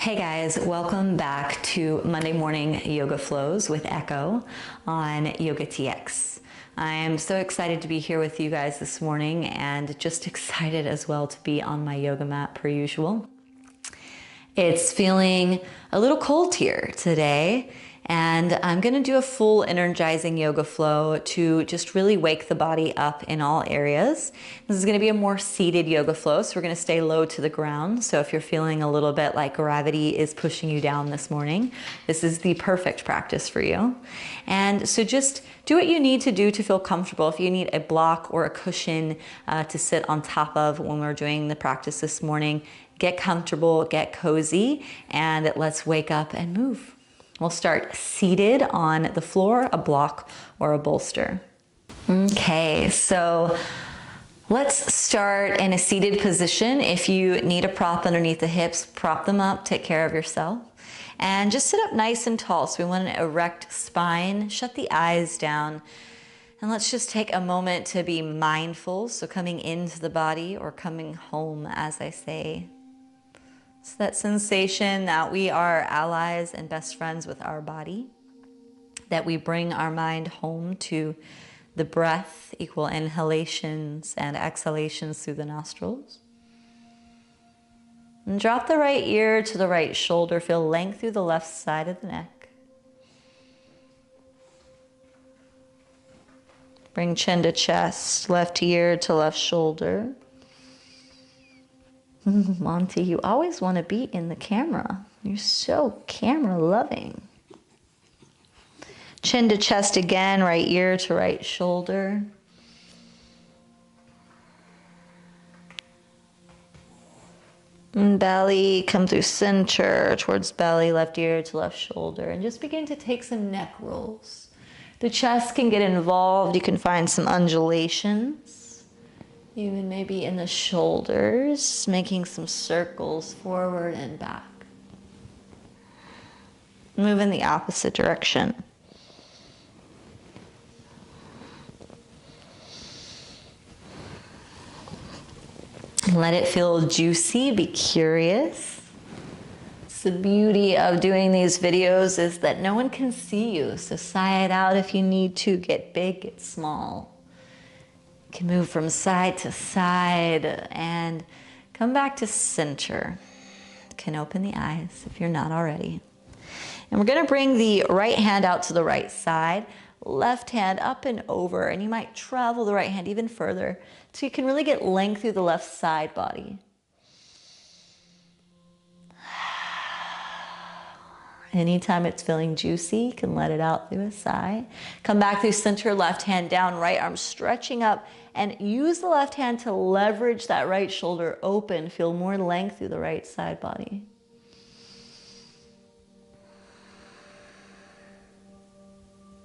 Hey guys, welcome back to Monday Morning Yoga Flows with Echo on YOGATX. I am so excited to be here with you guys this morning and just excited as well to be on my yoga mat per usual. It's feeling a little cold here today, and I'm going to do a full energizing yoga flow to just really wake the body up in all areas. This is going to be a more seated yoga flow, so we're going to stay low to the ground. So if you're feeling a little bit like gravity is pushing you down this morning, this is the perfect practice for you. And so just do what you need to do to feel comfortable. If you need a block or a cushion to sit on top of when we're doing the practice this morning, get comfortable, get cozy, and let's wake up and move. We'll start seated on the floor, a block, or a bolster. Okay, so let's start in a seated position. If you need a prop underneath the hips, prop them up, take care of yourself. And just sit up nice and tall. So we want an erect spine, shut the eyes down. And let's just take a moment to be mindful. So coming into the body or coming home, as I say. It's that sensation that we are allies and best friends with our body, that we bring our mind home to the breath, equal inhalations and exhalations through the nostrils. And drop the right ear to the right shoulder, feel length through the left side of the neck. Bring chin to chest, left ear to left shoulder. Monty, you always want to be in the camera. You're so camera loving. Chin to chest again, right ear to right shoulder. And belly, come through center towards belly, left ear to left shoulder. And just begin to take some neck rolls. The chest can get involved. You can find some undulations. Even maybe in the shoulders, making some circles forward and back. Move in the opposite direction. Let it feel juicy, be curious. It's the beauty of doing these videos is that no one can see you, so sigh it out if you need to, get big, get small. You can move from side to side and come back to center. You can open the eyes if you're not already. And we're going to bring the right hand out to the right side, left hand up and over, and you might travel the right hand even further so you can really get length through the left side body. Anytime it's feeling juicy, you can let it out through a sigh. Come back through center, left hand down, right arm stretching up, and use the left hand to leverage that right shoulder open. Feel more length through the right side body.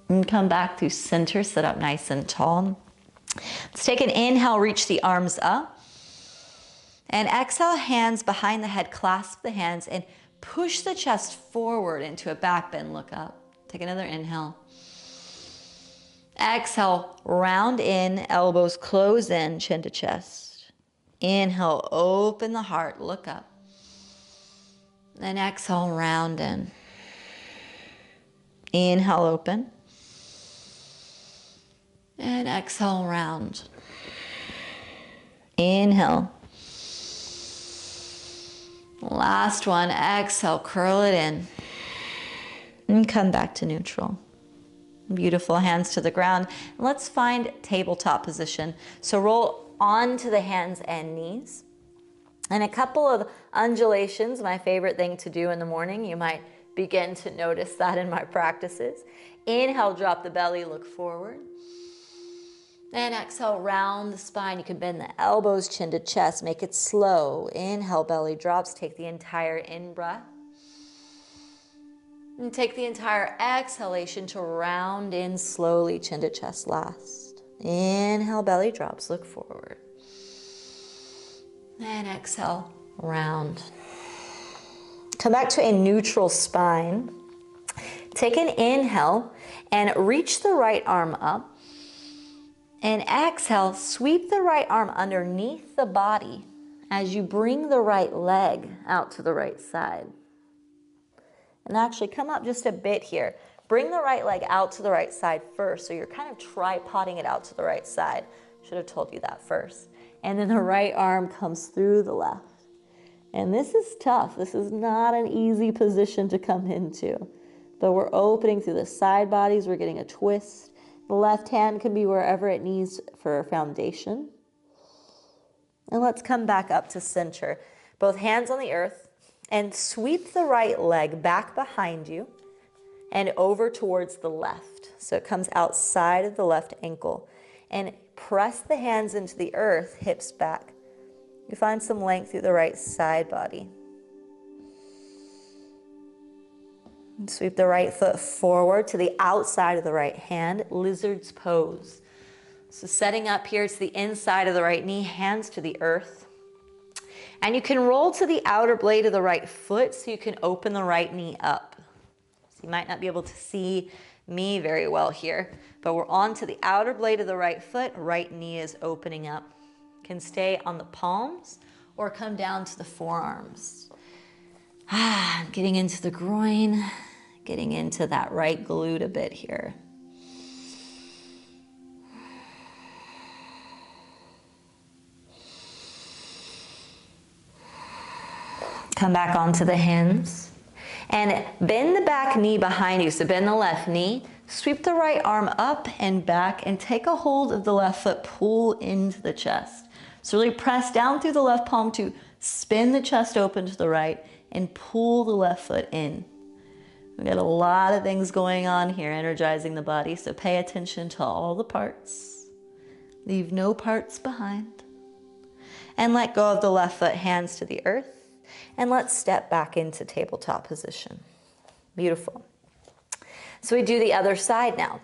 And come back through center, sit up nice and tall. Let's take an inhale, reach the arms up. And exhale, hands behind the head, clasp the hands, and push the chest forward into a back bend, look up. Take another inhale. Exhale, round in, elbows close in, chin to chest. Inhale, open the heart, look up. Then exhale, round in. Inhale, open. And exhale, round. Inhale. Last one, exhale, curl it in. And come back to neutral. Beautiful, hands to the ground. Let's find tabletop position. So roll onto the hands and knees. And a couple of undulations, my favorite thing to do in the morning. You might begin to notice that in my practices. Inhale, drop the belly, look forward. And exhale, round the spine. You can bend the elbows, chin to chest. Make it slow. Inhale, belly drops. Take the entire in-breath. And take the entire exhalation to round in slowly, chin to chest last. Inhale, belly drops. Look forward. And exhale, round. Come back to a neutral spine. Take an inhale and reach the right arm up. And exhale, sweep the right arm underneath the body as you bring the right leg out to the right side. And actually come up just a bit here. Bring the right leg out to the right side first, so you're kind of tripoding it out to the right side. Should have told you that first. And then the right arm comes through the left. And this is tough. This is not an easy position to come into. But we're opening through the side bodies. We're getting a twist. The left hand can be wherever it needs for foundation. And let's come back up to center. Both hands on the earth. And sweep the right leg back behind you and over towards the left. So it comes outside of the left ankle. And press the hands into the earth, hips back. You find some length through the right side body. And sweep the right foot forward to the outside of the right hand, lizard's pose. So setting up here to the inside of the right knee, hands to the earth. And you can roll to the outer blade of the right foot so you can open the right knee up. So you might not be able to see me very well here, but we're on to the outer blade of the right foot, right knee is opening up. Can stay on the palms or come down to the forearms. Getting into the groin, getting into that right glute a bit here. Come back onto the hands and bend the back knee behind you. So bend the left knee, sweep the right arm up and back and take a hold of the left foot, pull into the chest. So really press down through the left palm to spin the chest open to the right and pull the left foot in. We've got a lot of things going on here, energizing the body, so pay attention to all the parts. Leave no parts behind. And let go of the left foot, hands to the earth. And let's step back into tabletop position. Beautiful. So we do the other side now.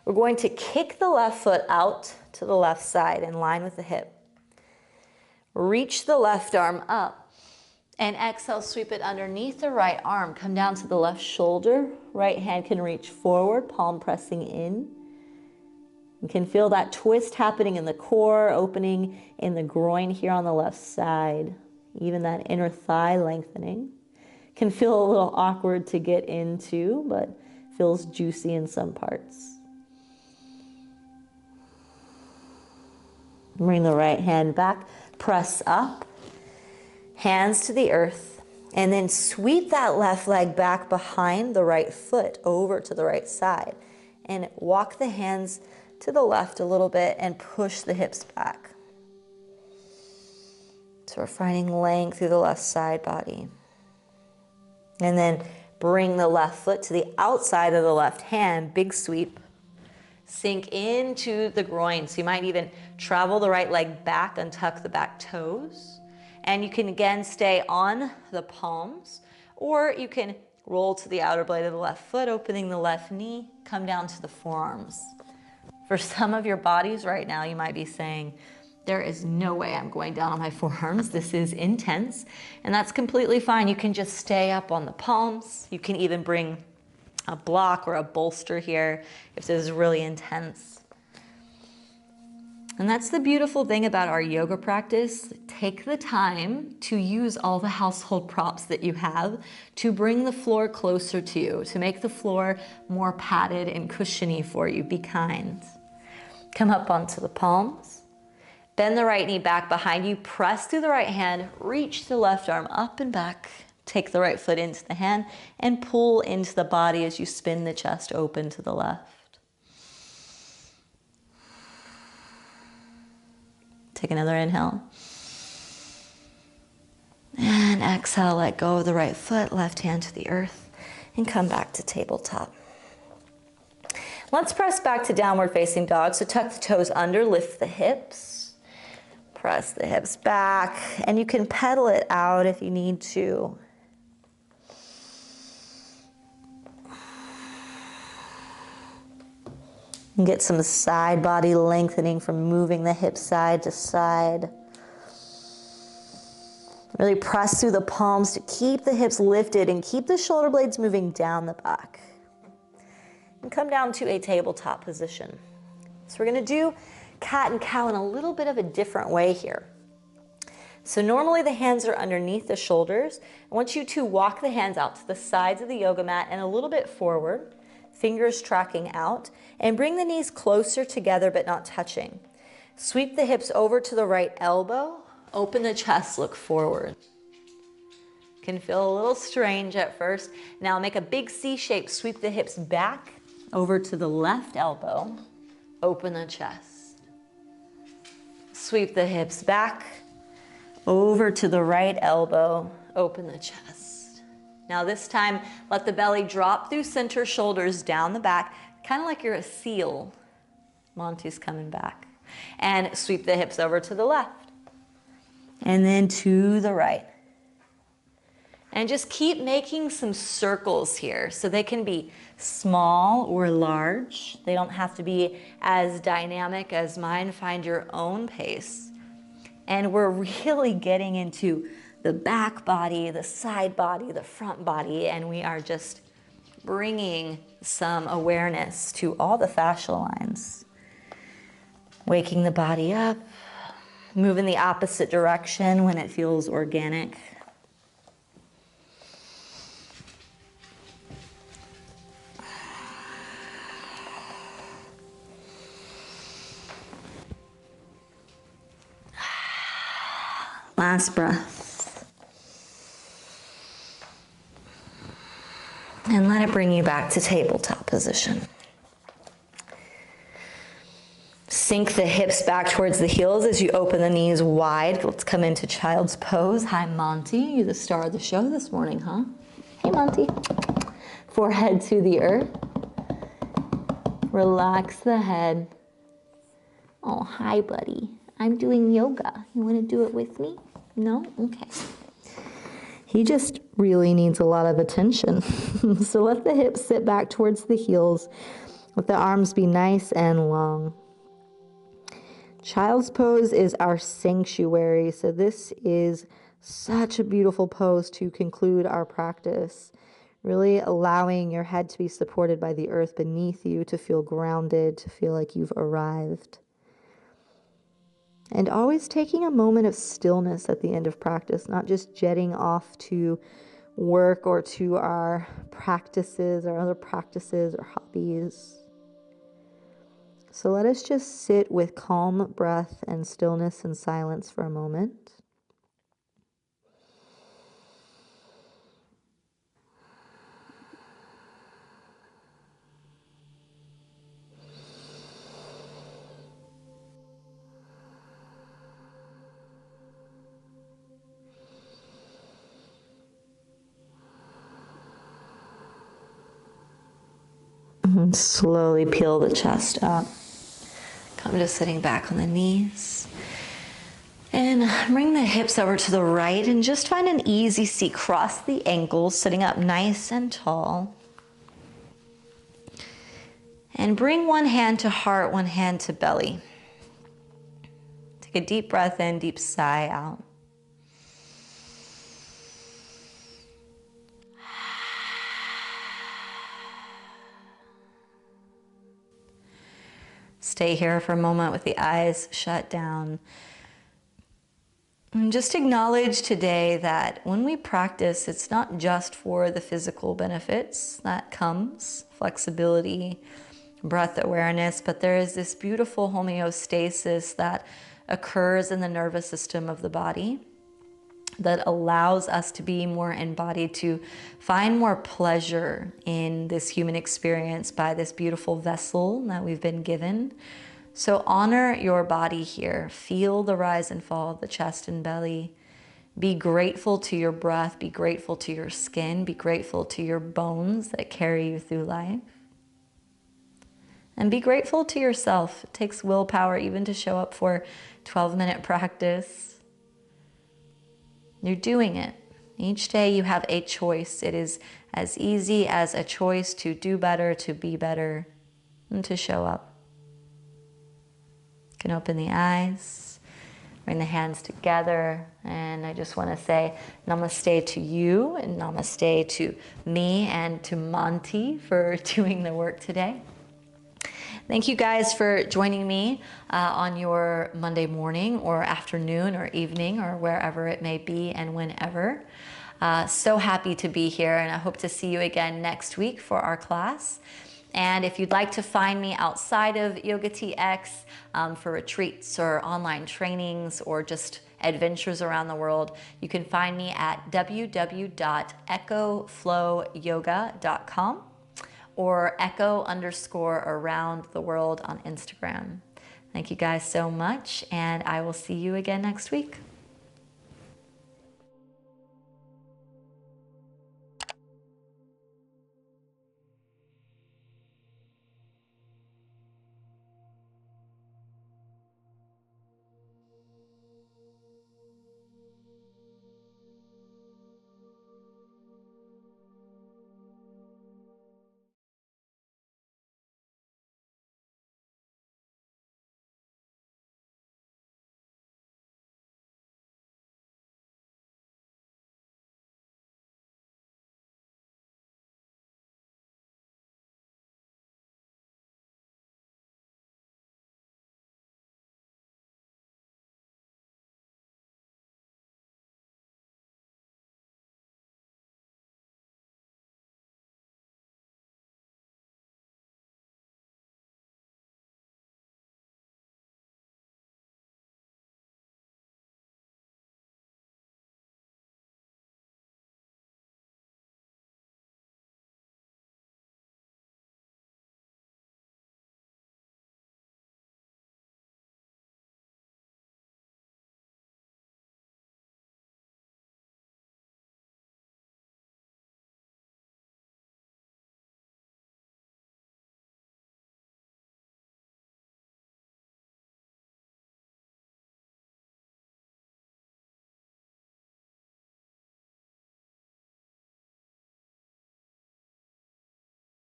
We're going to kick the left foot out to the left side in line with the hip. Reach the left arm up and exhale, sweep it underneath the right arm. Come down to the left shoulder. Right hand can reach forward, palm pressing in. You can feel that twist happening in the core, opening in the groin here on the left side. Even that inner thigh lengthening. Can feel a little awkward to get into, but feels juicy in some parts. Bring the right hand back, press up, hands to the earth, and then sweep that left leg back behind the right foot over to the right side. And walk the hands to the left a little bit and push the hips back. So we're finding length through the left side body. And then bring the left foot to the outside of the left hand, big sweep. Sink into the groin. So you might even travel the right leg back, untuck the back toes. And you can again stay on the palms, or you can roll to the outer blade of the left foot, opening the left knee, come down to the forearms. For some of your bodies right now, you might be saying, there is no way I'm going down on my forearms. This is intense. And that's completely fine. You can just stay up on the palms. You can even bring a block or a bolster here if this is really intense. And that's the beautiful thing about our yoga practice. Take the time to use all the household props that you have to bring the floor closer to you, to make the floor more padded and cushiony for you. Be kind. Come up onto the palms. Bend the right knee back behind you, press through the right hand, reach the left arm up and back, take the right foot into the hand, and pull into the body as you spin the chest open to the left. Take another inhale. And exhale, let go of the right foot, left hand to the earth, and come back to tabletop. Let's press back to downward facing dog. So tuck the toes under, lift the hips. Press the hips back, and you can pedal it out if you need to. And get some side body lengthening from moving the hips side to side. Really press through the palms to keep the hips lifted and keep the shoulder blades moving down the back. And come down to a tabletop position. So we're going to do cat and cow in a little bit of a different way here. So normally the hands are underneath the shoulders. I want you to walk the hands out to the sides of the yoga mat and a little bit forward, fingers tracking out, and bring the knees closer together but not touching. Sweep the hips over to the right elbow, open the chest, look forward. Can feel a little strange at first. Now make a big C shape, sweep the hips back over to the left elbow, open the chest. Sweep the hips back over to the right elbow, open the chest. Now this time, let the belly drop through center, shoulders down the back, kind of like you're a seal. Monty's coming back. And sweep the hips over to the left. And then to the right. And just keep making some circles here. So they can be small or large. They don't have to be as dynamic as mine. Find your own pace. And we're really getting into the back body, the side body, the front body, and we are just bringing some awareness to all the fascial lines. Waking the body up, move in the opposite direction when it feels organic. Last breath. And let it bring you back to tabletop position. Sink the hips back towards the heels as you open the knees wide. Let's come into child's pose. Hi, Monty. You're the star of the show this morning, huh? Hey, Monty. Forehead to the earth. Relax the head. Oh, hi, buddy. I'm doing yoga. You want to do it with me? No? Okay. He just really needs a lot of attention. So let the hips sit back towards the heels. Let the arms be nice and long. Child's pose is our sanctuary. So this is such a beautiful pose to conclude our practice. Really allowing your head to be supported by the earth beneath you, to feel grounded, to feel like you've arrived. And always taking a moment of stillness at the end of practice, not just jetting off to work or to our practices or other practices or hobbies. So let us just sit with calm breath and stillness and silence for a moment. And slowly peel the chest up. Come to sitting back on the knees. And bring the hips over to the right and just find an easy seat. Cross the ankles, sitting up nice and tall. And bring one hand to heart, one hand to belly. Take a deep breath in, deep sigh out. Stay here for a moment with the eyes shut down. And just acknowledge today that when we practice, it's not just for the physical benefits that comes, flexibility, breath awareness, but there is this beautiful homeostasis that occurs in the nervous system of the body that allows us to be more embodied, to find more pleasure in this human experience by this beautiful vessel that we've been given. So honor your body here. Feel the rise and fall of the chest and belly. Be grateful to your breath. Be grateful to your skin. Be grateful to your bones that carry you through life. And be grateful to yourself. It takes willpower even to show up for 12-minute practice. You're doing it. Each day you have a choice. It is as easy as a choice to do better, to be better, and to show up. You can open the eyes, bring the hands together, and I just want to say namaste to you and namaste to me and to Monty for doing the work today. Thank you guys for joining me on your Monday morning or afternoon or evening or wherever it may be and whenever. So happy to be here, and I hope to see you again next week for our class. And if you'd like to find me outside of YOGATX for retreats or online trainings or just adventures around the world, you can find me at www.echoflowyoga.com or echo_around the world on Instagram. Thank you guys so much, and I will see you again next week.